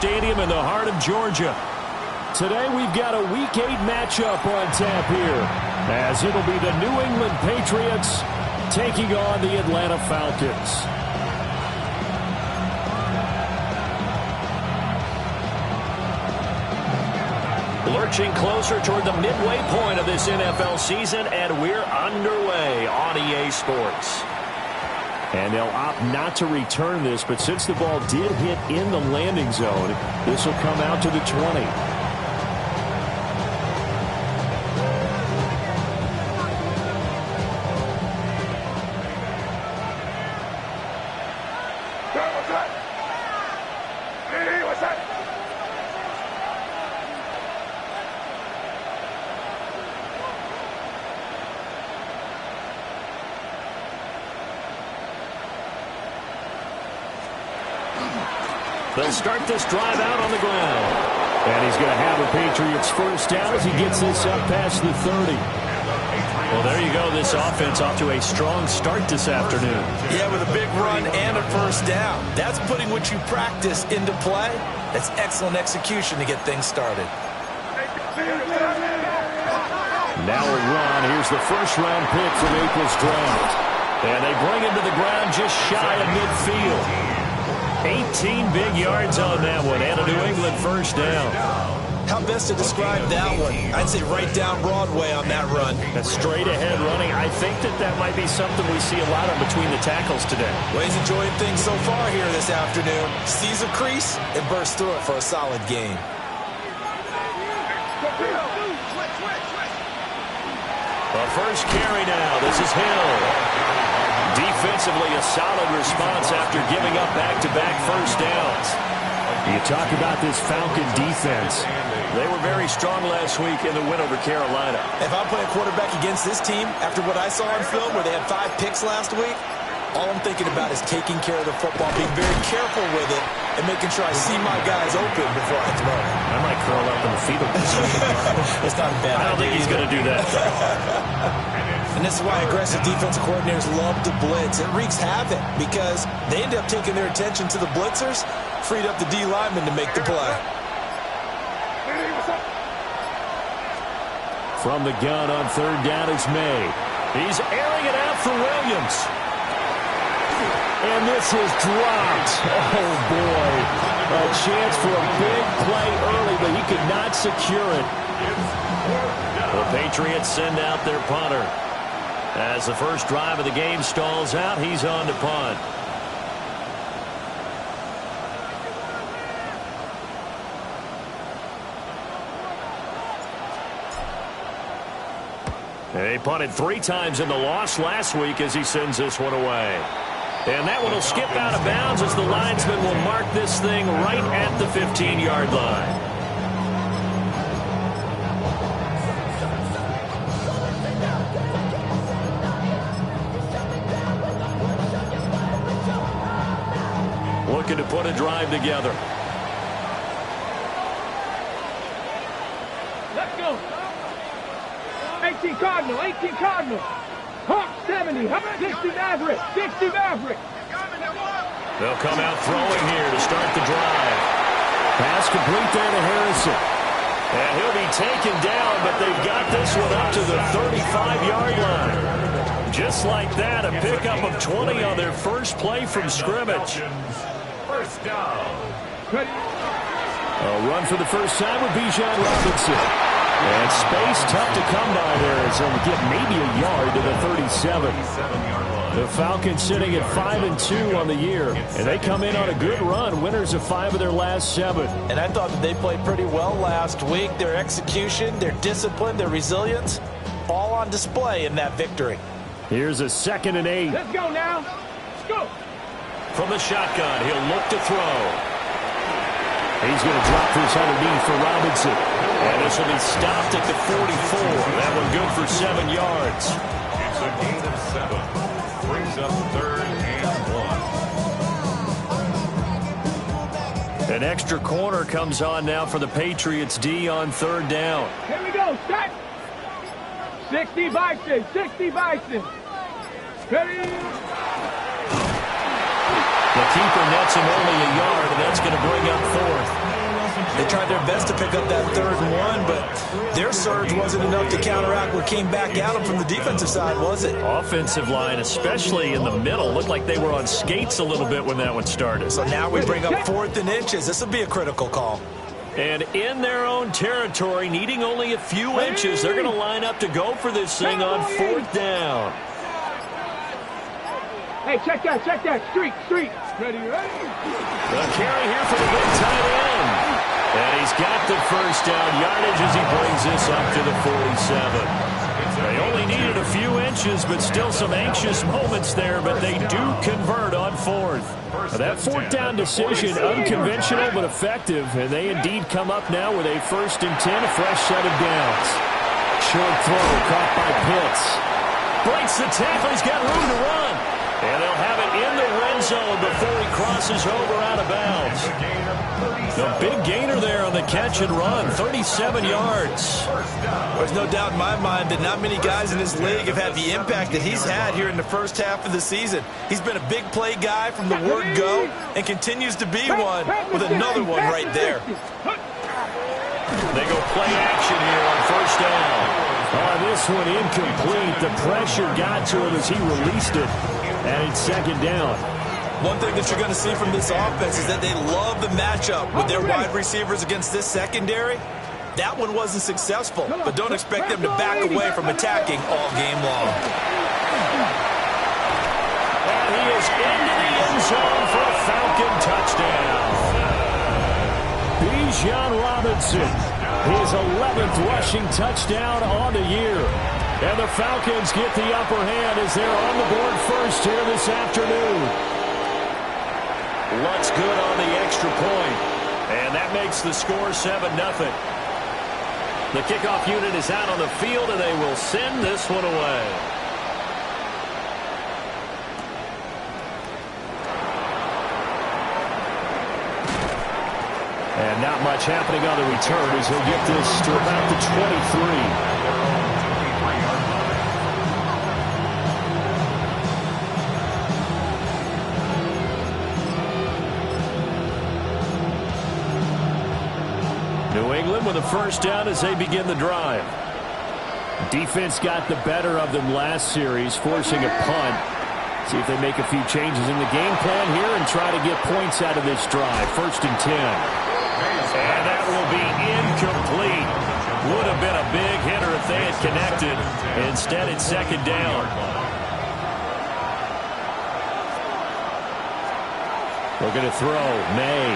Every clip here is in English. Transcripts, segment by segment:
Stadium in the heart of Georgia. Today we've got a Week 8 matchup on tap here, as it'll be the New England Patriots taking on the Atlanta Falcons. Lurching closer toward the midway point of this NFL season, and we're underway on EA Sports. And they'll opt not to return this, but since the ball did hit in the landing zone, this will come out to the 20. They'll start this drive out on the ground. And he's going to have the Patriots first down as he gets this up past the 30. Well, there you go. This offense off to a strong start this afternoon. Yeah, with a big run and a first down. That's putting what you practice into play. That's excellent execution to get things started. Now a run. Here's the first-round pick from April's draft. And they bring him to the ground just shy of midfield. 18 big yards on that one, and a New England first down. How best to describe that one? I'd say right down Broadway on that run. That's straight ahead running. I think that might be something we see a lot of between the tackles today. Well, he's enjoying things so far here this afternoon. Sees a crease and bursts through it for a solid gain. The first carry now. This is Hill. Defensively, a solid response after giving up back-to-back first downs. You talk about this Falcon defense. They were very strong last week in the win over Carolina. If I'm playing quarterback against this team, after what I saw on film where they had 5 picks last week, all I'm thinking about is taking care of the football, being very careful with it, and making sure I see my guys open before I throw it. I might curl up in the fetal position. It's not a bad idea. I don't think he's going to do that. And this is why aggressive defensive coordinators love to blitz. It wreaks havoc because they end up taking their attention to the blitzers, freed up the D lineman to make the play. From the gun on third down is May. He's airing it out for Williams. And this is dropped. Oh, boy. A chance for a big play early, but he could not secure it. The Patriots send out their punter. As the first drive of the game stalls out, he's on to punt. They punted 3 times in the loss last week as he sends this one away. And that one will skip out of bounds as the linesman will mark this thing right at the 15-yard line. Looking to put a drive together. Let's go. 18 Cardinal, 18 Cardinal. Hawk 70, 60 Maverick, 60 Maverick. They'll come out throwing here to start the drive. Pass complete there to Harrison. And he'll be taken down, but they've got this one up to the 35-yard line. Just like that, a pickup of 20 on their first play from scrimmage. First down. A run for the first time with Bijan Robinson. And space tough to come by there as they'll get maybe a yard to the 37. The Falcons sitting at 5-2 on the year, and they come in on a good run, winners of 5 of their last 7. And I thought that they played pretty well last week. Their execution, their discipline, their resilience, all on display in that victory. Here's a 2nd and 8. Let's go now. Let's go. From the shotgun, he'll look to throw. He's going to drop this underneath for Robinson. And this will be stopped at the 44. That one good for 7 yards. It's a gain of 7. Brings up 3rd and 1. An extra corner comes on now for the Patriots D on 3rd down. Here we go. Start. 60 Bison. 60 Bison. Ready. The keeper nets him only a yard, and that's going to bring up 4th. They tried their best to pick up that 3rd and 1, but their surge wasn't enough to counteract what came back at them from the defensive side, was it? Offensive line, especially in the middle, looked like they were on skates a little bit when that one started. So now we bring up 4th and inches. This will be a critical call. And in their own territory, needing only a few inches, they're going to line up to go for this thing on 4th down. Hey, check that. Street. Ready? The carry here for the big tight end. And he's got the first down yardage as he brings this up to the 47. They only needed a few inches, but still some anxious moments there, but they do convert on 4th. That 4th down decision, unconventional but effective, and they indeed come up now with a 1st and 10, a fresh set of downs. Short throw caught by Pitts. Breaks the tackle, he's got room to run. And they'll have it in the red zone before he crosses over out of bounds. The big gainer there on the catch and run, 37 yards. There's no doubt in my mind that not many guys in this league have had the impact that he's had here in the first half of the season. He's been a big play guy from the word go and continues to be one with another one right there. They go play action here on 1st down. This one incomplete. The pressure got to him as he released it. And it's 2nd down. One thing that you're going to see from this offense is that they love the matchup with their wide receivers against this secondary. That one wasn't successful, but don't expect them to back away from attacking all game long. And he is into the end zone for a Falcon touchdown. Bijan Robinson, his 11th rushing touchdown on the year. And the Falcons get the upper hand as they're on the board first here this afternoon. Looks good on the extra point. And that makes the score 7-0. The kickoff unit is out on the field, and they will send this one away. And not much happening on the return as he'll get this to about the 23. New England with a 1st down as they begin the drive. Defense got the better of them last series, forcing a punt. See if they make a few changes in the game plan here and try to get points out of this drive. 1st and 10. And that will be incomplete. Would have been a big hitter if they had connected. Instead, it's 2nd down. Looking to throw. May.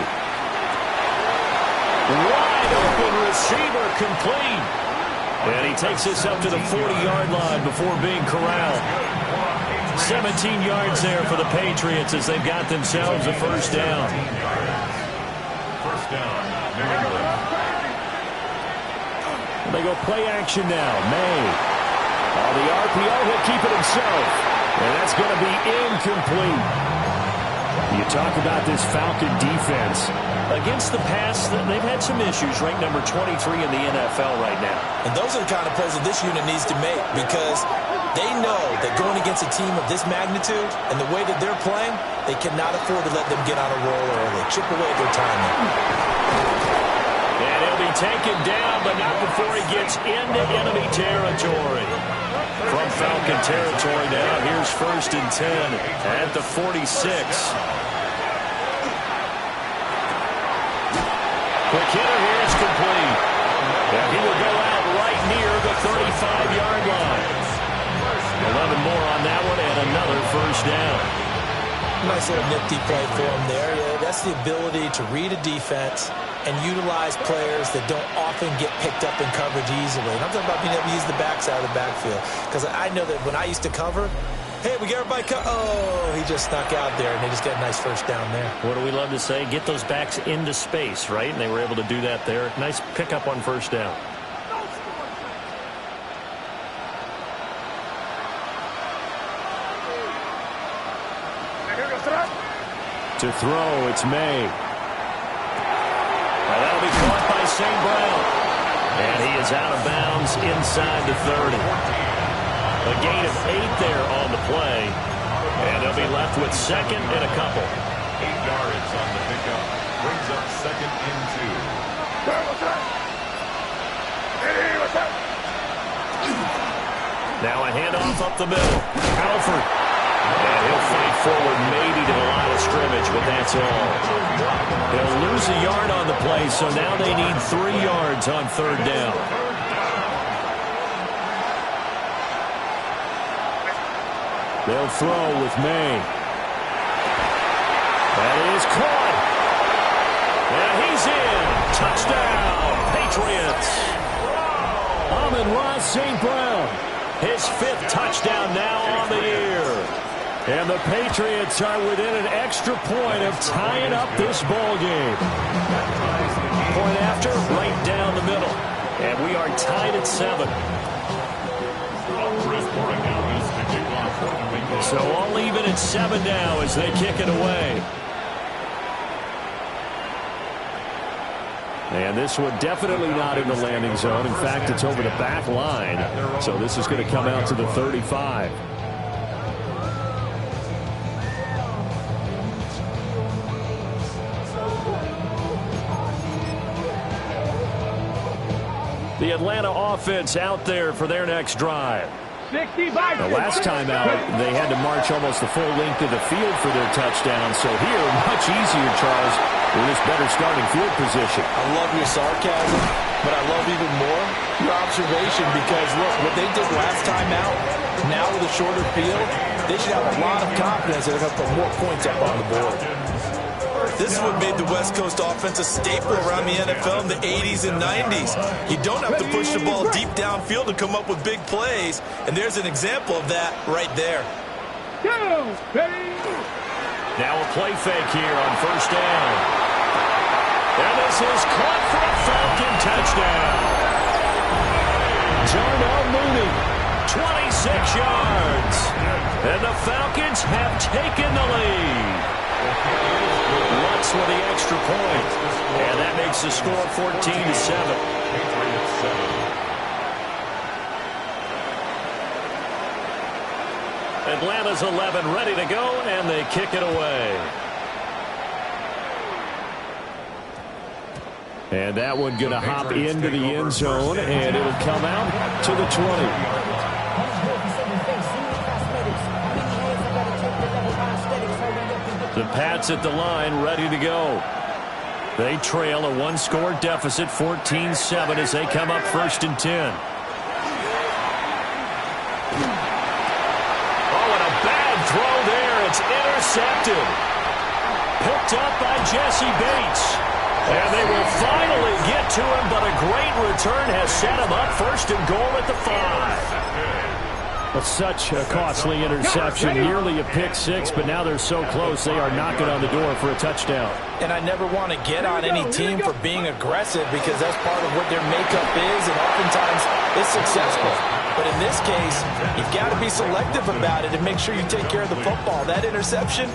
Wide open receiver complete. And he takes this up to the 40-yard line before being corralled. 17 yards there for the Patriots as they've got themselves a 1st down. 1st down, New England. They go play action now. May. The RPO, he'll keep it himself. And that's going to be incomplete. You talk about this Falcon defense. Against the pass, they've had some issues, ranked number 23 in the NFL right now. And those are the kind of plays that this unit needs to make because they know that going against a team of this magnitude and the way that they're playing, they cannot afford to let them get on a roll early. Chip away at their timing. And he'll be taken down, but not before he gets into enemy territory. From Falcon territory now, here's 1st and 10 at the 46. Quick hitter here is complete. And he will go out right near the 35-yard line. 11 more on that one and another 1st down. Nice little nifty play for him there. Yeah, that's the ability to read a defense and utilize players that don't often get picked up in coverage easily. And I'm talking about being able to use the backside of the backfield. Because I know that when I used to cover, hey, we got everybody oh, he just snuck out there, and they just got a nice 1st down there. What do we love to say? Get those backs into space, right? And they were able to do that there. Nice pickup on 1st down. To throw, it's May. Well, that'll be caught by St. Brown. And he is out of bounds inside the 30. A gain of 8 there on the play. And they'll be left with 2nd and a couple. 8 yards on the pickup. Brings up 2nd and 2. Now a handoff up the middle. Alford. And he'll fight forward maybe to the line of scrimmage, but that's all. They'll lose a yard on the play, so now they need 3 yards on 3rd down. They'll throw with May. That is caught. And he's in. Touchdown, Patriots. Amon-Ra St. Brown. His 5th touchdown now on the year. And the Patriots are within an extra point of tying up this ball game. Point after, right down the middle. And we are tied at 7. So all even at 7 now as they kick it away. And this one definitely not in the landing zone. In fact, it's over the back line. So this is going to come out to the 35. The Atlanta offense out there for their next drive. The last time out, they had to march almost the full length of the field for their touchdown. So here, much easier, Charles, with this better starting field position. I love your sarcasm, but I love even more your observation because, look, what they did last time out, now with a shorter field, they should have a lot of confidence that they're going to put more points up on the board. This is what made the West Coast offense a staple around the NFL in the 80s and 90s. You don't have to push the ball deep downfield to come up with big plays, and there's an example of that right there. Now a play fake here on 1st down. And this is caught for a Falcon touchdown. Darnell Mooney, 26 yards. And the Falcons have taken the lead. Lutz with the extra point. And that makes the score 14-7. Atlanta's 11 ready to go, and they kick it away. And that one going to hop into the end zone, and it'll come out to the 20. The Pats at the line, ready to go. They trail a 1-score deficit, 14-7, as they come up 1st and 10. Oh, and a bad throw there. It's intercepted. Picked up by Jesse Bates. And they will finally get to him, but a great return has set him up 1st and goal at the 5. Well, such a costly interception, nearly a pick 6, but now they're so close they are knocking on the door for a touchdown. And I never want to get on any team for being aggressive because that's part of what their makeup is, and oftentimes it's successful. But in this case, you've got to be selective about it and make sure you take care of the football. That interception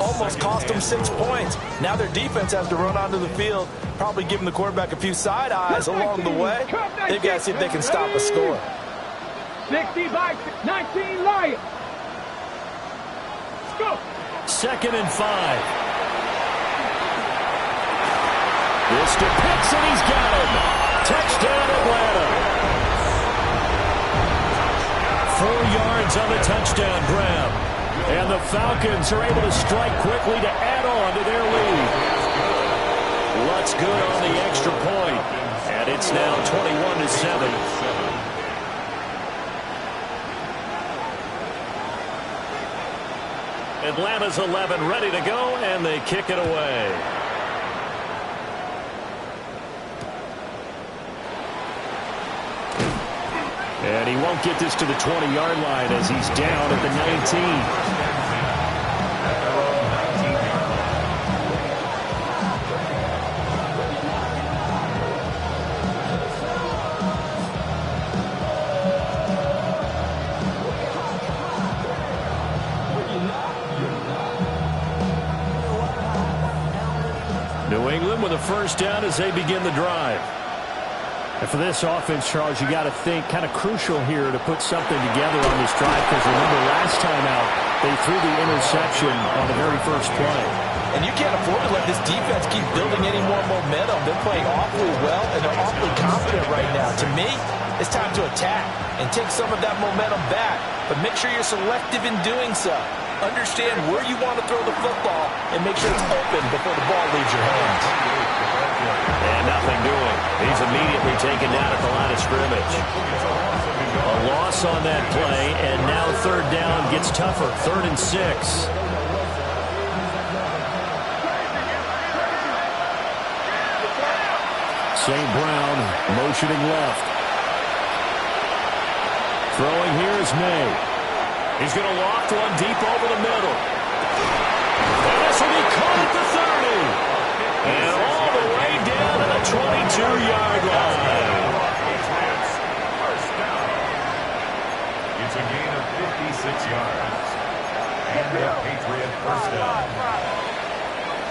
almost cost them 6 points. Now their defense has to run onto the field, probably giving the quarterback a few side eyes along the way. They've got to see if they can stop a score. 60 by 19 Lions. Go. 2nd and 5. This to Pitts, and he's got him. Touchdown, Atlanta. 4 yards on the touchdown grab. And the Falcons are able to strike quickly to add on to their lead. Lutz good on the extra point. And it's now 21-7. Atlanta's 11 ready to go, and they kick it away. And he won't get this to the 20-yard line as he's down at the 19. New England with a 1st down as they begin the drive. And for this offense, Charles, you got to think kind of crucial here to put something together on this drive because remember last time out they threw the interception on the very first play. And you can't afford to let this defense keep building any more momentum. They're playing awfully well, and they're awfully confident right now. To me, it's time to attack and take some of that momentum back. But make sure you're selective in doing so. Understand where you want to throw the football and make sure it's open before the ball leaves your hands. And nothing doing. He's immediately taken down at the line of scrimmage. A loss on that play, and now third down gets tougher. 3rd and 6. St. Brown motioning left. Throwing here is May. He's going to loft one deep over the middle. And this will be caught at the 30. And all the way down to the 22-yard line. First down. It's a gain of 56 yards. And a Patriot first down.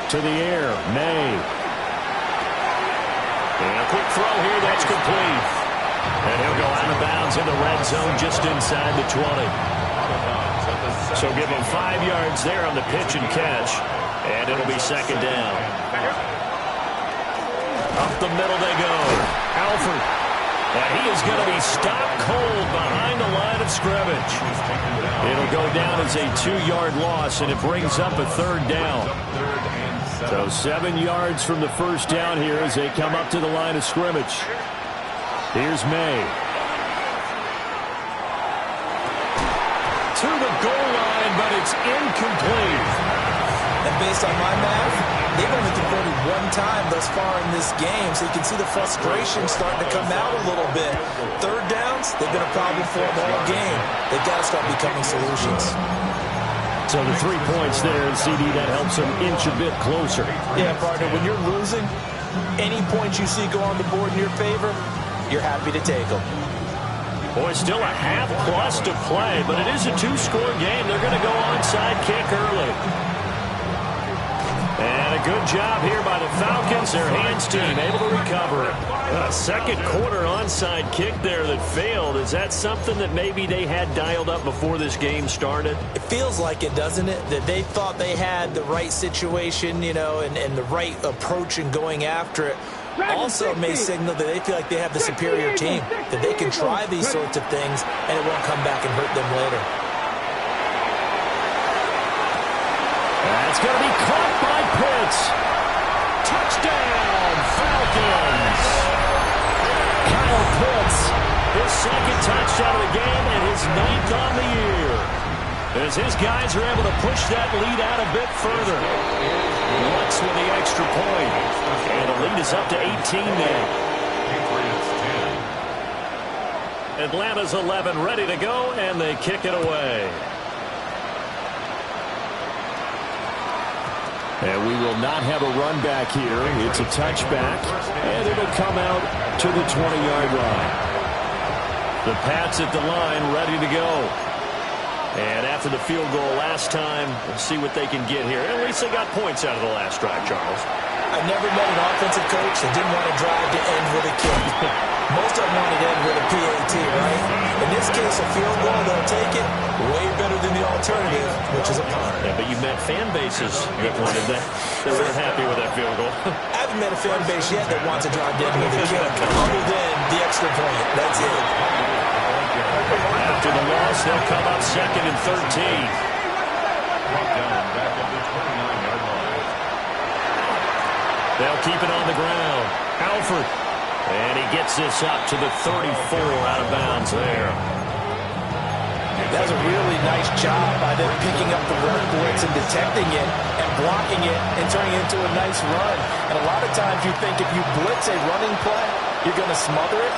To the air, May. And a quick throw here, that's complete. And he'll go out of bounds in the red zone just inside the 20. So give him 5 yards there on the pitch and catch. And it'll be second down. Up the middle they go. Alford. And he is going to be stopped cold behind the line of scrimmage. It'll go down as a 2-yard loss, and it brings up a 3rd down. So 7 yards from the first down here as they come up to the line of scrimmage. Here's May. To the goal line, but it's incomplete. And based on my math, they've only converted one time thus far in this game, so you can see the frustration starting to come out a little bit. 3rd downs, they've been a problem for them all game. They've got to start becoming solutions. So the 3 points there, and CD, that helps them inch a bit closer. Yeah, partner, when you're losing, any points you see go on the board in your favor, you're happy to take them. Boy, still a half-plus to play, but it is a 2-score game. They're going to go onside kick early. And a good job here by the Falcons. Their hands team able to recover it. A second quarter onside kick there that failed. Is that something that maybe they had dialed up before this game started? It feels like it, doesn't it? That they thought they had the right situation, you know, and the right approach in going after it. Also may signal that they feel like they have the superior team, that they can try these sorts of things and it won't come back and hurt them later. That's going to be caught by Pitts. Touchdown, Falcons. Kyle Pitts, his 2nd touchdown of the game and his 9th on the year. As his guys are able to push that lead out a bit further. Lux with the extra point. And the lead is up to 18 now. Atlanta's 11 ready to go, and they kick it away. And we will not have a run back here. It's a touchback, and it'll come out to the 20-yard line. The Pats at the line ready to go. And after the field goal last time, we'll see what they can get here. At least they got points out of the last drive, Charles. I've never met an offensive coach that didn't want to drive to end with a kick. Most of them wanted to end with a PAT, right? In this case, a field goal, they'll take it. Way better than the alternative, which is a punt. Yeah, but you met fan bases that wanted that. They weren't happy with that field goal. I haven't met a fan base yet that wants to drive to end with a kick, other than the extra point. That's it. After the loss, they'll come up 2nd and 13. They'll keep it on the ground. Alford. And he gets this up to the 34 out of bounds there. That's a really nice job by them picking up the run blitz and detecting it and blocking it and turning it into a nice run. And a lot of times you think if you blitz a running play, you're going to smother it.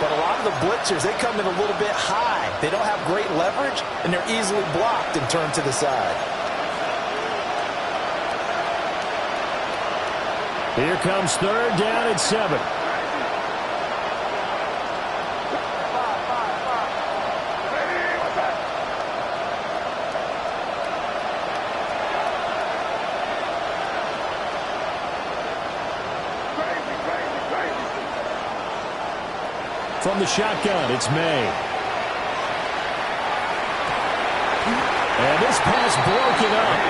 But a lot of the blitzers, they come in a little bit high. They don't have great leverage, and they're easily blocked and turned to the side. Here comes 3rd down and 7. From the shotgun, it's May. And this pass broken up.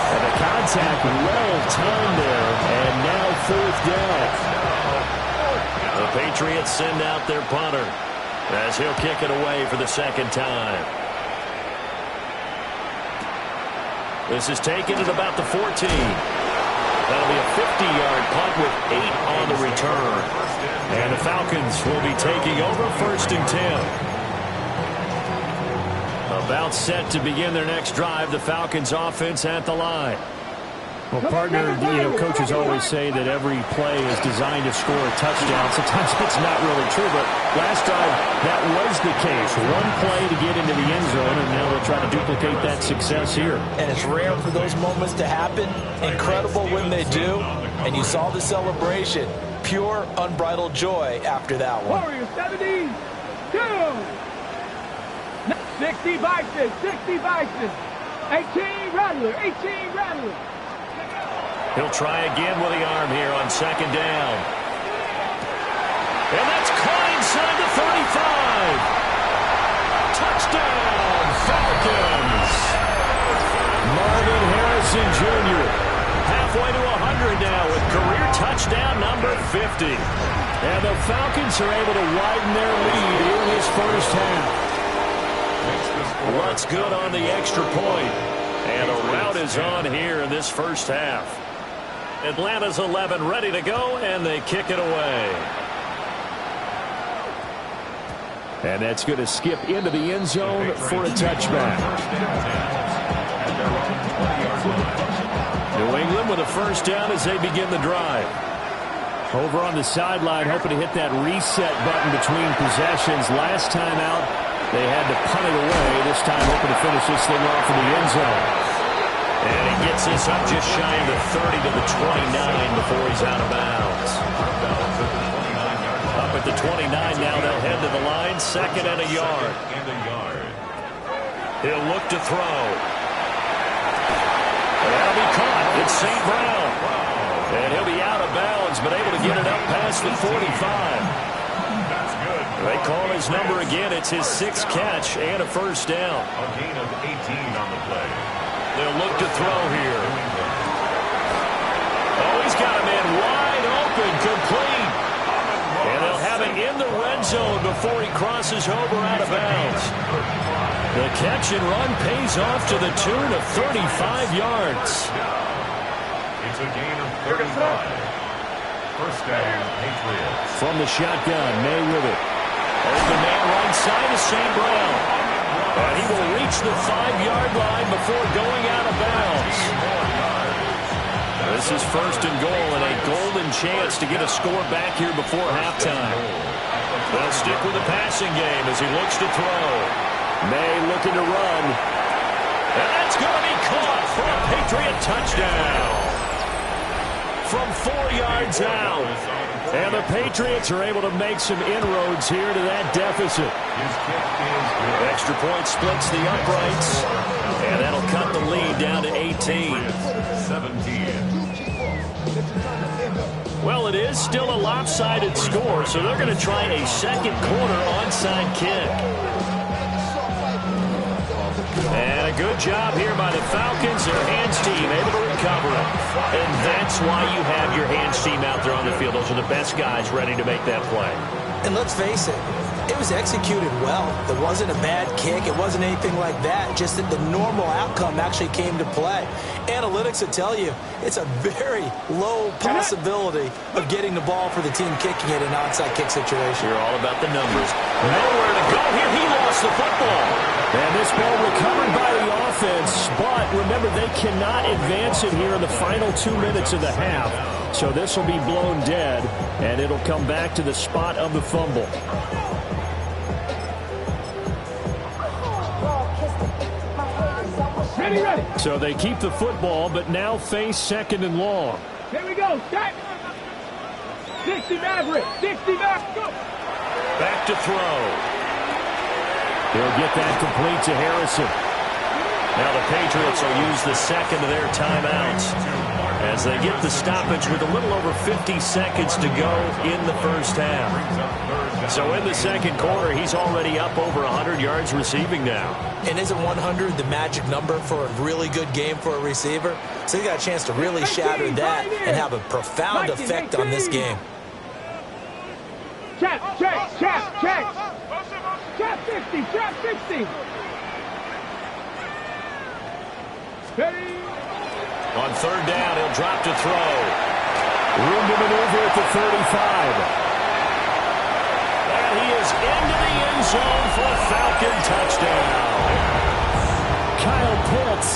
And the contact well timed there. And now 4th down. The Patriots send out their punter. as he'll kick it away for the second time. This is taken at about the 14. That'll be a 50-yard punt with 8 on the return. And the Falcons will be taking over 1st and 10. About set to begin their next drive. The Falcons offense at the line. Well, partner, coaches always say that every play is designed to score a touchdown. Sometimes it's not really true, but last time that was the case. One play to get into the end zone, and now they'll try to duplicate that success here. And it's rare for those moments to happen. Incredible when they do. And you saw the celebration. Pure, unbridled joy after that one. Warriors 72. 60 Bison, 60 Bison. 18 Rattler, 18 Rattler. He'll try again with the arm here on 2nd down. And that's caught inside the 35. Touchdown, Falcons. Marvin Harrison Jr. halfway to 100 now with career touchdown number 50. And the Falcons are able to widen their lead in this first half. What's good on the extra point? And a rout is on here in this first half. Atlanta's 11 ready to go, and they kick it away. And that's going to skip into the end zone for a touchback. New England with a first down as they begin the drive. Over on the sideline, hoping to hit that reset button between possessions. Last time out, they had to punt it away. This time, hoping to finish this thing off in the end zone. And he gets this up just shy of the 30 to the 29 before he's out of bounds. Up at the 29 now, they'll head to the line, 2nd and a yard. He'll look to throw. And that'll be caught. It's St. Brown. And he'll be out of bounds, but able to get it up past the 45. They call his number again. It's his 6th catch and a first down. A gain of 18 on the play. They'll look to throw here. Oh, he's got a man wide open, complete. And they'll have it in the red zone before he crosses over out of bounds. The catch and run pays off to the tune of 35 yards. It's a gain of 35. First down, Patriots. From the shotgun, May with it. Open man right side of St. Brown. And he will reach the 5-yard line before going out of bounds. This is 1st and goal and a golden chance to get a score back here before halftime. They'll stick with the passing game as he looks to throw. May looking to run. And that's going to be caught for a Patriot touchdown. From 4 yards out. And the Patriots are able to make some inroads here to that deficit. Extra point splits the uprights. And that'll cut the lead down to 18. 17. Well, it is still a lopsided score, so they're going to try a second quarter onside kick. And a good job here by the Falcons. Their hands team able to recover it. And that's why you have your hands team out there on the field. Those are the best guys ready to make that play. And let's face it, it was executed well. It wasn't a bad kick. It wasn't anything like that. Just that the normal outcome actually came to play. Analytics will tell you it's a very low possibility of getting the ball for the team kicking it in an onside kick situation. You're all about the numbers. Nowhere to go here. He lost the football. And this ball recovered by the offense. But remember, they cannot advance it here in the final 2 minutes of the half. So this will be blown dead, and it'll come back to the spot of the fumble. Ready. So they keep the football, but now face 2nd and long. Here we go. Start. 60 Maverick. 60 Maverick. Go. Back to throw. He'll get that complete to Harrison. Now the Patriots will use the second of their timeouts as they get the stoppage with a little over 50 seconds to go in the first half. So in the second quarter, he's already up over 100 yards receiving now. And isn't 100 the magic number for a really good game for a receiver? So he got a chance to really 18, shatter that right and have a profound Mikey, effect on this game. Check. Trap 60. Ready. On third down, he'll drop to throw. Room to maneuver at the 35. And he is into the end zone for a Falcon touchdown. Kyle Pitts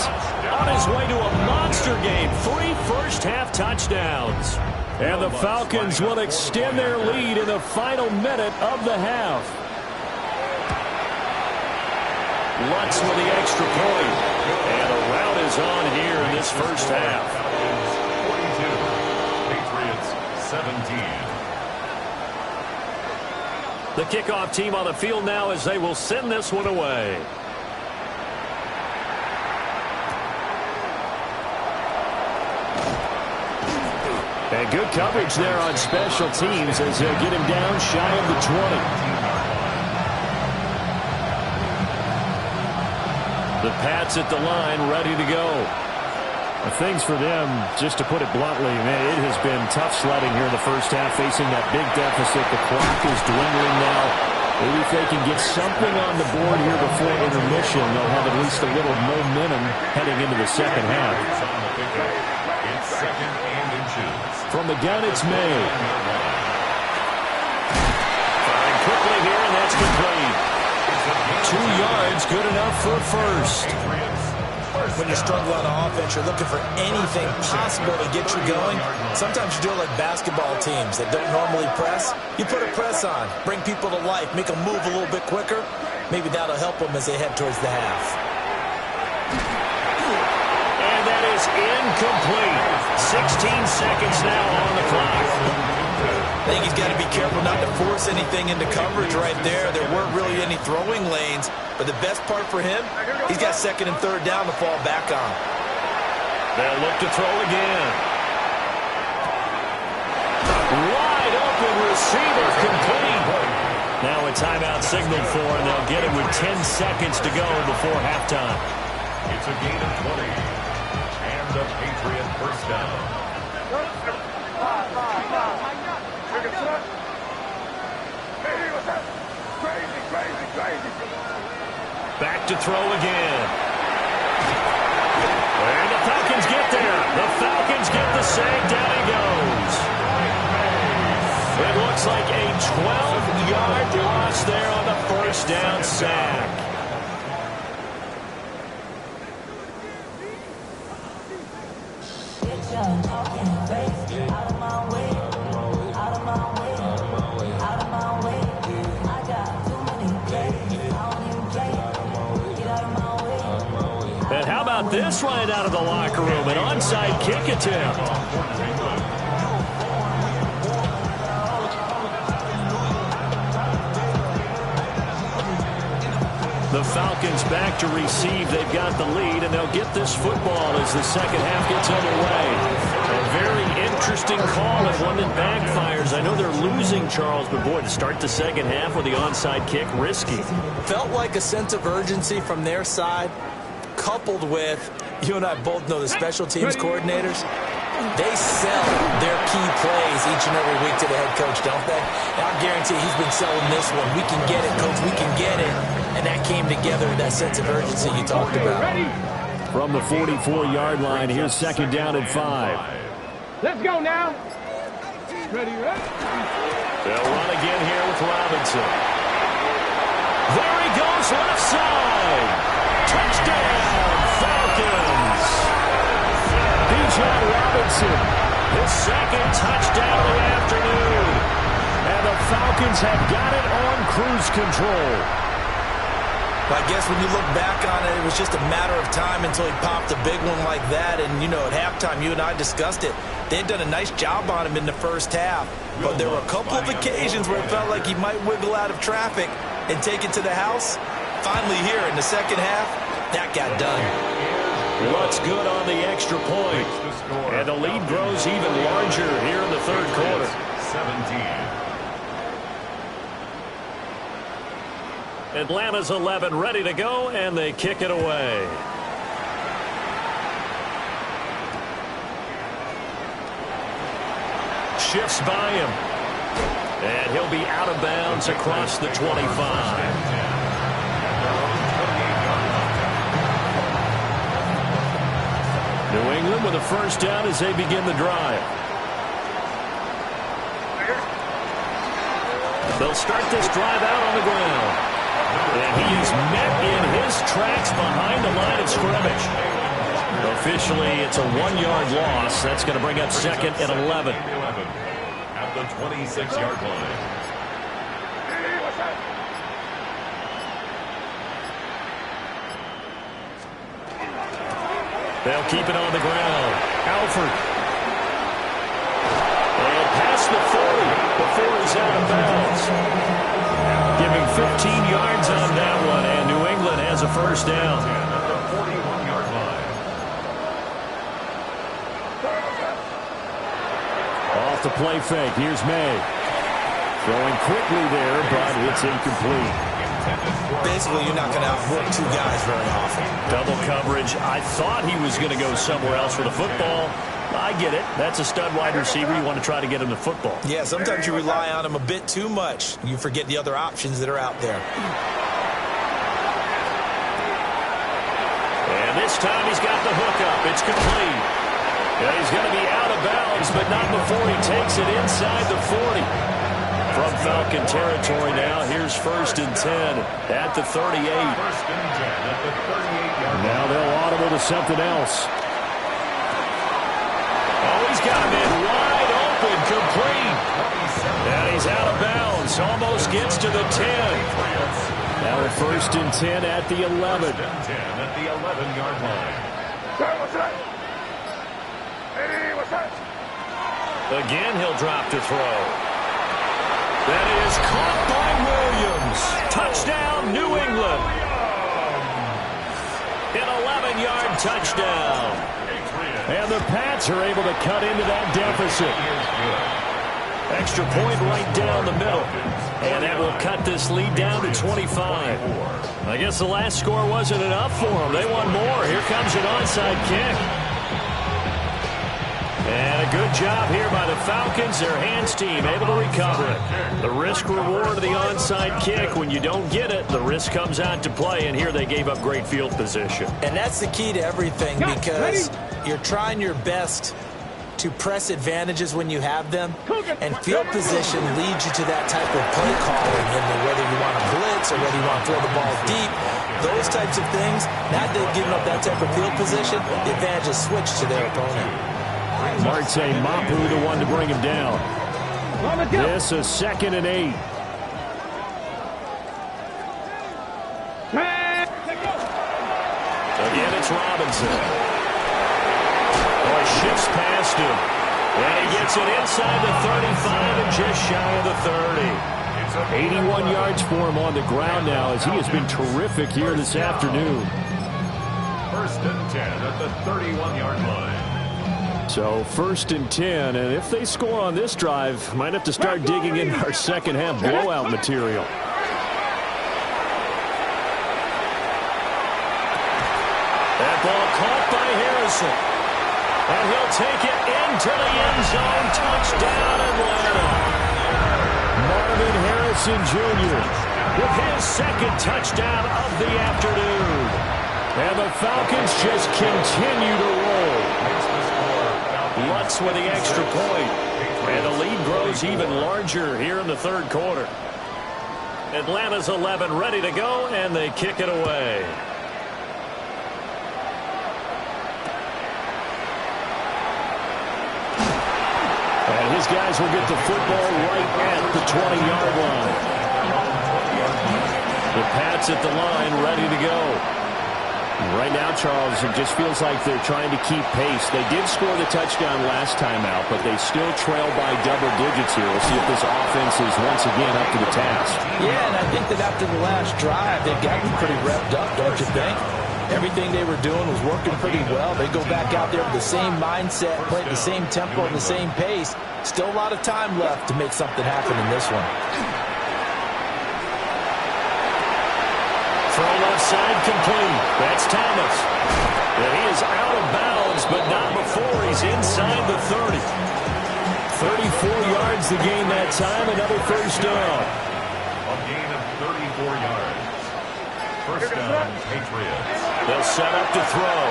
on his way to a monster game. 3 first-half touchdowns. And the Falcons will extend their lead in the final minute of the half. Lutz with the extra point. And a rout is on here in this first half. 42, Patriots 17. The kickoff team on the field now as they will send this one away. And good coverage there on special teams as they'll get him down shy of the 20. The Pats at the line, ready to go. Things for them, just to put it bluntly, man, it has been tough sledding here in the first half, facing that big deficit. The clock is dwindling now. Maybe if they can get something on the board here before intermission, they'll have at least a little momentum heading into the second half. It's second and inches. From the gun, it's May. Firing quickly here, and that's complete. 2 yards, good enough for a first. When you struggle on offense, you're looking for anything possible to get you going. Sometimes you do it like basketball teams that don't normally press. You put a press on, bring people to life, make them move a little bit quicker. Maybe that'll help them as they head towards the half. And that is incomplete. 16 seconds now on the clock. I think he's got to be careful not to force anything into coverage right there. There weren't really any throwing lanes, but the best part for him, he's got second and third down to fall back on. They'll look to throw again. Wide open receiver complete. Now a timeout signaled for, and they'll get it with 10 seconds to go before halftime. It's a gain of 20. And a Patriot first down. Back to throw again. And the Falcons get there. The Falcons get the sack. Down he goes. It looks like a 12-yard loss there on the first down sack. And how about this right out of the locker room? An onside kick attempt. The Falcons back to receive. They've got the lead, and they'll get this football as the second half gets underway. A very interesting call and one that backfires. I know they're losing, Charles, but boy, to start the second half with the onside kick, risky. Felt like a sense of urgency from their side, coupled with, you and I both know the special teams coordinators, they sell their key plays each and every week to the head coach, don't they? And I guarantee he's been selling this one. We can get it, coach, we can get it. And that came together, that sense of urgency you talked about. From the 44-yard line, here's second down and 5. Let's go now. Ready? They'll run again here with Robinson. There he goes, left side. Touchdown, Falcons. Bijan Robinson, his second touchdown of the afternoon. And the Falcons have got it on cruise control. I guess when you look back on it, it was just a matter of time until he popped a big one like that. And, you know, at halftime, you and I discussed it. They had done a nice job on him in the first half. But there were a couple of occasions where it felt like he might wiggle out of traffic and take it to the house. Finally here in the second half, that got done. What's good on the extra point? And the lead grows even larger here in the third quarter. 17. Atlanta's 11 ready to go, and they kick it away. Shifts by him. And he'll be out of bounds across the 25. New England with a first down as they begin the drive. They'll start this drive out on the ground. And he is met in his tracks behind the line of scrimmage. Officially, it's a 1-yard loss. That's going to bring up second and 11. At the 26-yard line. They'll keep it on the ground. Alford. And past the 40 before he's out of bounds. Giving 15 yards on that one, and New England has a first down. At the 41-yard line. Off the play fake. Here's May. Throwing quickly there, but it's incomplete. Basically, you're not going to outwork two guys very often. Double coverage. I thought he was going to go somewhere else with the football. I get it. That's a stud wide receiver. You want to try to get him the football. Yeah, sometimes you rely on him a bit too much. You forget the other options that are out there. And this time he's got the hook up. It's complete. Yeah, he's going to be out of bounds, but not before he takes it inside the 40. From Falcon territory now, here's first and 10 at the 38. First and 10 at the 38-yard line. Now they'll audible to something else. Oh, he's got him in wide open, complete. And he's out of bounds, almost gets to the 10. Now a first and 10 at the 11. First and 10 at the 11-yard line. Again, he'll drop to throw. That is caught by Williams. Touchdown, New England. An 11-yard touchdown. And the Pats are able to cut into that deficit. Extra point right down the middle. And that will cut this lead down to 25. I guess the last score wasn't enough for them. They want more. Here comes an onside kick. And a good job here by the Falcons. Their hands team able to recover it. The risk reward of the onside kick. When you don't get it, the risk comes out to play. And here they gave up great field position. And that's the key to everything, because you're trying your best to press advantages when you have them. And field position leads you to that type of play calling, and whether you want to blitz or whether you want to throw the ball deep. Those types of things, now that they've given up that type of field position, the advantage is switched to their opponent. Marte Mapu, the one to bring him down. This is 2nd and 8. Again, it's Robinson. Boy, shifts past him. And he gets it inside the 35 and just shy of the 30. 81 yards for him on the ground now, as he has been terrific here this afternoon. First and 10 at the 31-yard line. So 1st and 10, and if they score on this drive, might have to start digging in our second half blowout material. That ball caught by Harrison. And he'll take it into the end zone. Touchdown, Atlanta. Marvin Harrison Jr. with his second touchdown of the afternoon. And the Falcons just continue to roll. Lutz with the extra point. And the lead grows even larger here in the third quarter. Atlanta's 11 ready to go, and they kick it away. And his guys will get the football right at the 20-yard line. The Pats at the line ready to go. Right now, Charles, it just feels like they're trying to keep pace. They did score the touchdown last time out, but they still trail by double digits here. We'll see if this offense is once again up to the task. Yeah, and I think that after the last drive, they've gotten pretty revved up, don't you think? Everything they were doing was working pretty well. They go back out there with the same mindset, play at the same tempo and the same pace. Still a lot of time left to make something happen in this one. Throw left side complete. That's Thomas. And he is out of bounds, but not before he's inside the 30. 34 yards to gain that time. Another first down. A gain of 34 yards. First down, Patriots. They'll set up to throw.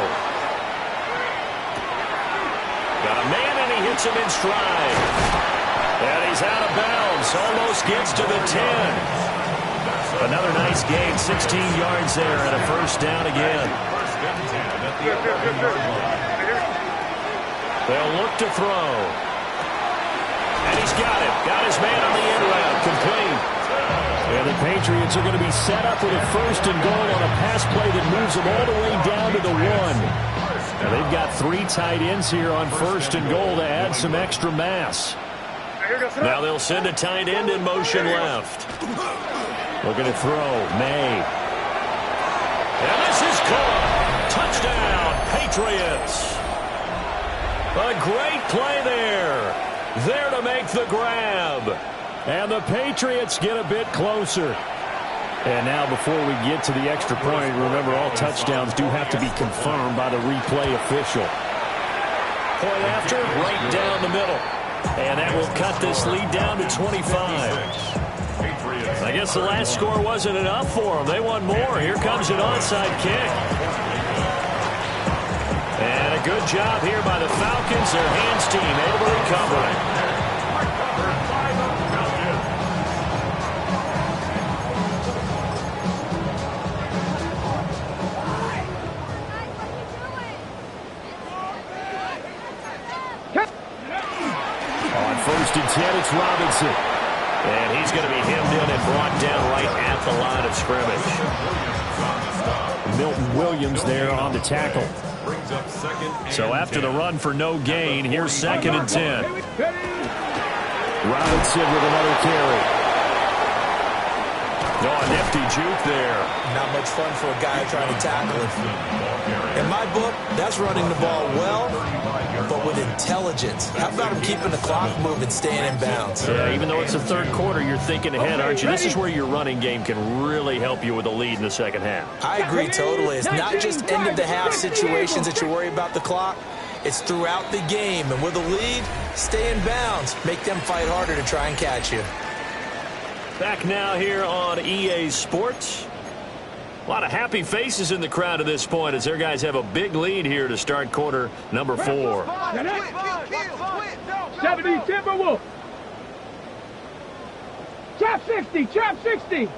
Got a man, and he hits him in stride. And he's out of bounds. Almost gets to the 10. Another nice gain. 16 yards there and a first down again. First and 10 at the 11-yard line. They'll look to throw. And he's got it. Got his man on the end route. Complete. And the Patriots are going to be set up with a first and goal on a pass play that moves them all the way down to the 1. Now they've got 3 tight ends here on first and goal to add some extra mass. Now they'll send a tight end in motion left. Looking to throw. May. And this is caught. Touchdown, Patriots. A great play there. There to make the grab. And the Patriots get a bit closer. And now before we get to the extra point, remember all touchdowns do have to be confirmed by the replay official. Point after, right down the middle. And that will cut this lead down to 25. I guess the last score wasn't enough for them. They want more. Here comes an onside kick. And a good job here by the Falcons. Their hands team able to recover it. On first and 10, it's Robinson. And he's going to be hemmed in and brought down right at the line of scrimmage. Milton Williams there on the tackle. So after the run for no gain, here's second and 10. Robinson with another carry. Oh, a nifty juke there. Not much fun for a guy trying to tackle it. In my book, that's running the ball well, but with intelligence. How about him keeping the clock moving, staying in bounds? Yeah, even though it's the third quarter, you're thinking ahead, aren't you? This is where your running game can really help you with a lead in the second half. I agree totally. It's not just end-of-the-half situations that you worry about the clock. It's throughout the game. And with a lead, stay in bounds. Make them fight harder to try and catch you. Back now here on EA Sports. A lot of happy faces in the crowd at this point as their guys have a big lead here to start quarter number 4. 70 Timberwolf. Trap 60, trap 60.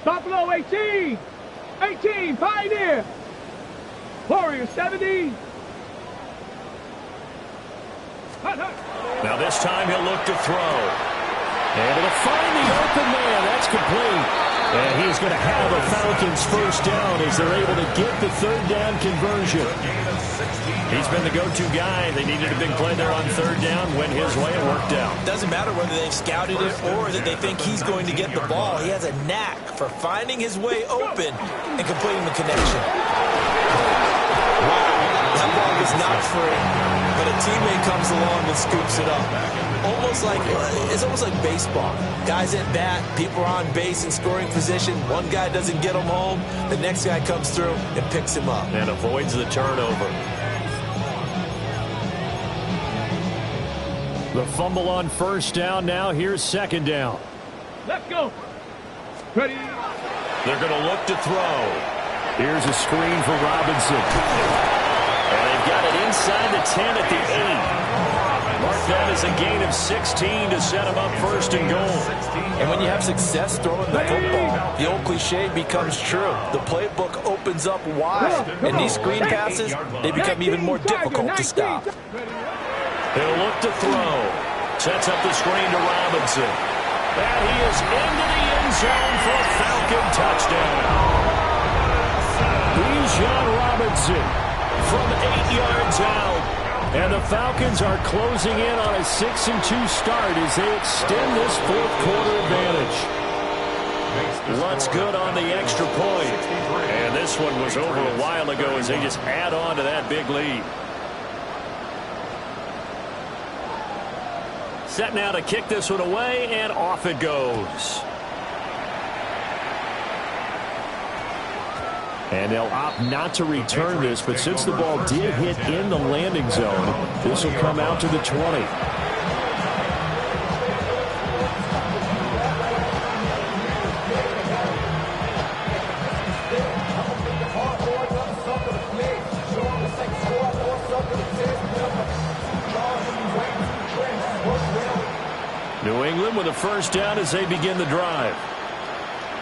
Buffalo 18. 18, Pioneer. Warrior 70. Now this time he'll look to throw. Able to find the open man. That's complete. And he's going to have a Falcons first down as they're able to get the third down conversion. He's been the go-to guy. They needed a big play there on third down. Went his way and worked out. Doesn't matter whether they've scouted it or that they think he's going to get the ball. He has a knack for finding his way open and completing the connection. Wow, that ball was not free, but a teammate comes along and scoops it up. It's almost like baseball. Guys at bat, people are on base in scoring position. One guy doesn't get him home. The next guy comes through and picks him up. And avoids the turnover. The fumble on first down. Now here's second down. Let's go. Ready. They're going to look to throw. Here's a screen for Robinson. And they've got it inside the 10 at the 8. Mark that as a gain of 16 to set him up first and goal. And when you have success throwing the football, the old cliche becomes true. The playbook opens up wide. And these screen passes, they become even more difficult to stop. He'll look to throw. Sets up the screen to Robinson. And he is into the end zone for a Falcon touchdown. Bijan Robinson from 8 yards out. And the Falcons are closing in on a 6-2 start as they extend this fourth quarter advantage. What's good on the extra point? And this one was over a while ago as they just add on to that big lead. Set now to kick this one away, and off it goes. And they'll opt not to return this, but since the ball did hit in the landing zone, this will come out to the 20. New England with a first down as they begin the drive.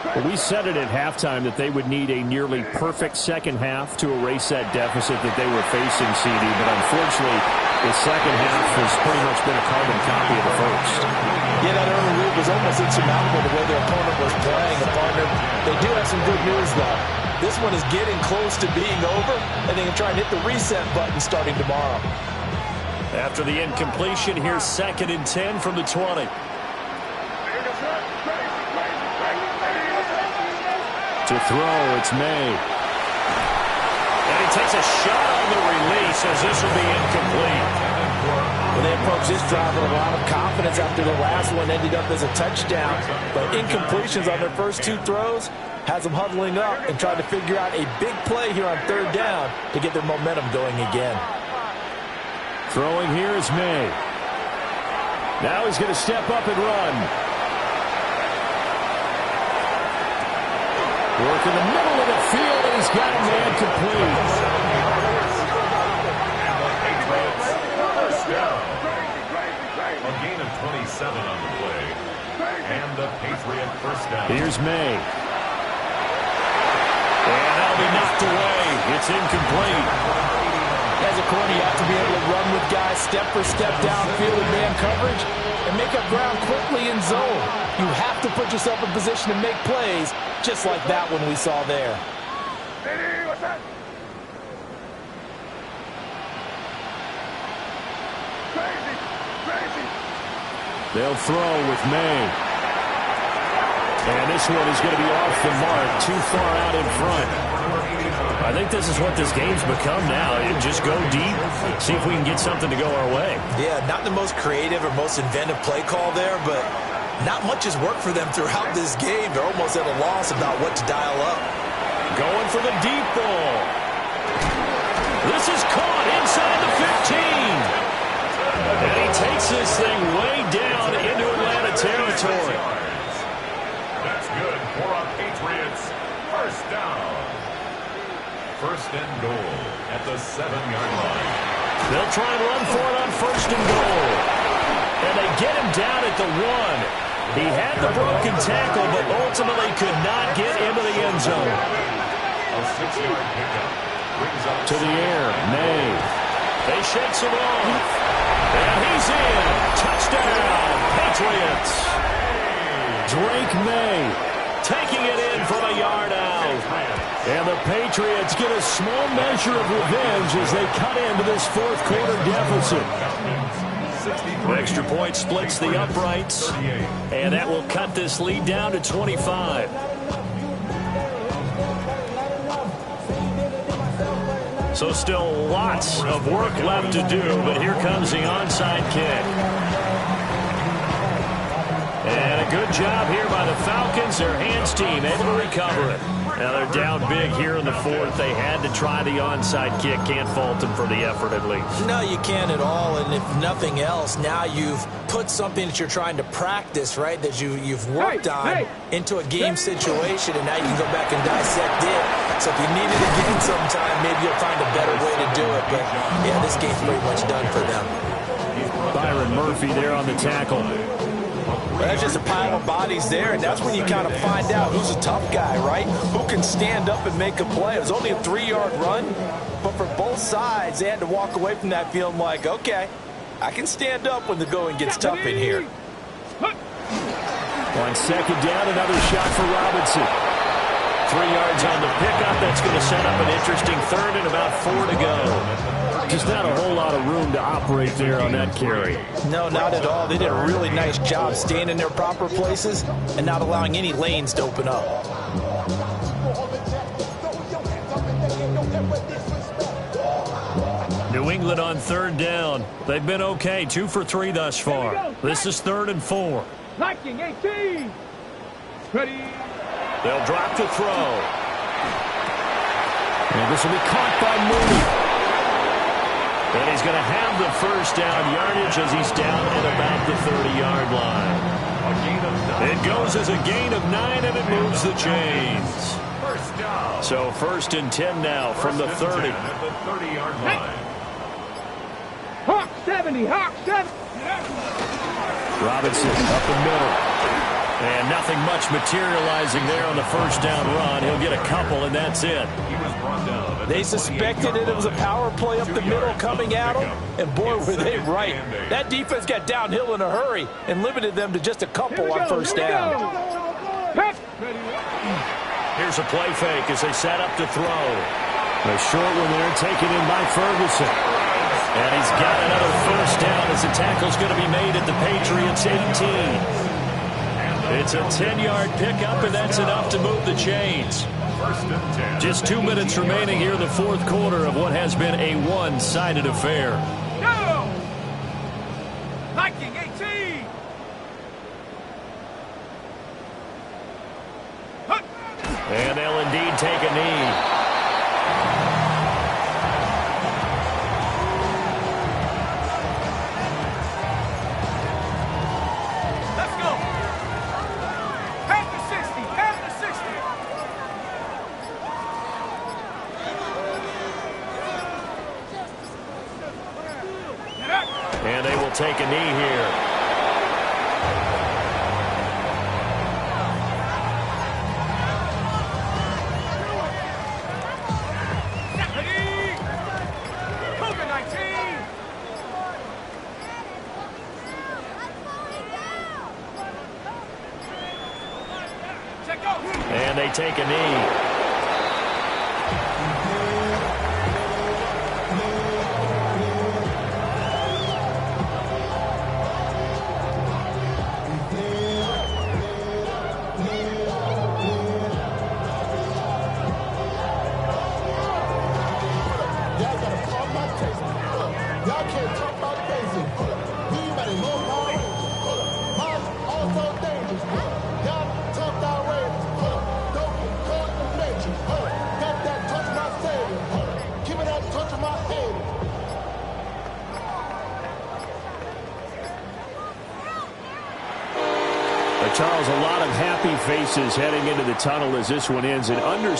Well, we said it at halftime that they would need a nearly perfect second half to erase that deficit that they were facing, CD, but unfortunately, the second half has pretty much been a carbon copy of the first. Yeah, that early lead was almost insurmountable the way their opponent was playing. Partner, they do have some good news, though. This one is getting close to being over, and they can try and hit the reset button starting tomorrow. After the incompletion, here's 2nd and 10 from the 20. To throw, it's May. And he takes a shot on the release as this will be incomplete. Well, they approached this drive with a lot of confidence after the last one ended up as a touchdown. But incompletions on their first 2 throws has them huddling up and trying to figure out a big play here on 3rd down to get their momentum going again. Throwing here is May. Now he's going to step up and run. Work in the middle of the field, and he's got a man complete. First down. A gain of 27 on the play. And the Patriot first down. Here's May. And that'll be knocked away. It's incomplete. As a corner, you have to be able to run with guys step for step downfield in man coverage and make up ground quickly in zone. You have to put yourself in position to make plays, just like that one we saw there. They'll throw with May. And this one is going to be off the mark, too far out in front. I think this is what this game's become now. Just go deep, see if we can get something to go our way. Yeah, not the most creative or most inventive play call there, but not much has worked for them throughout this game. They're almost at a loss about what to dial up. Going for the deep ball. This is caught inside the 15. And he takes this thing way down into Atlanta territory. That's good for a Patriots first down. First and goal at the 7-yard line. They'll try and run for it on 1st and goal. And they get him down at the 1. He had the broken tackle, but ultimately could not get into the end zone. A 6-yard pickup brings up To the air, May. They shakes him off. And he's in. Touchdown, Patriots. Drake May. Taking it in from a yard out. And the Patriots get a small measure of revenge as they cut into this 4th quarter deficit. Extra point splits the uprights. And that will cut this lead down to 25. So still lots of work left to do, but here comes the onside kick. And a good job here by the Falcons. Their hands team able to recover it. Now they're down big here in the 4th. They had to try the onside kick. Can't fault them for the effort at least. No, you can't at all. And if nothing else, now you've put something that you're trying to practice, right, that you've worked on into a game situation, and now you can go back and dissect it. So if you need it again sometime, maybe you'll find a better way to do it. But, yeah, this game's pretty much done for them. Byron Murphy there on the tackle. Well, that's just a pile of bodies there, and that's when you kind of find out who's a tough guy, right? Who can stand up and make a play. It was only a 3-yard run, but for both sides, they had to walk away from that feeling like, okay, I can stand up when the going gets tough in here. On 2nd down, another shot for Robinson. 3 yards on the pickup. That's going to set up an interesting 3rd and about 4 to go. Just not a whole lot of room to operate there on that carry. No, not at all. They did a really nice job staying in their proper places and not allowing any lanes to open up. New England on 3rd down. They've been okay. 2 for 3 thus far. This is 3rd and 4. Blocking 18. Ready. They'll drop to throw. And this will be caught by Mooney. And he's going to have the first down yardage as he's down at about the 30-yard line. It goes as a gain of 9, and it moves the chains. First down. So 1st and 10 now from the 30. At the 30-yard line. Hawk 70, Hawk 70. Robinson up the middle. And nothing much materializing there on the first down run. He'll get a couple, and that's it. He was brought down. They suspected it was a power play up the middle coming at them, and boy, were they right. That defense got downhill in a hurry and limited them to just a couple on first down. Here's a play fake as they set up to throw. A short one there taken in by Ferguson. And he's got another first down as the tackle's going to be made at the Patriots 18. It's a 10-yard pickup, and that's enough to move the chains. First and 10. Just 2 minutes remaining here in the fourth quarter of what has been a one-sided affair. Go! Viking 18. And they'll indeed take a knee. And they will take a knee here. And they take a knee. Charles, a lot of happy faces heading into the tunnel as this one ends in under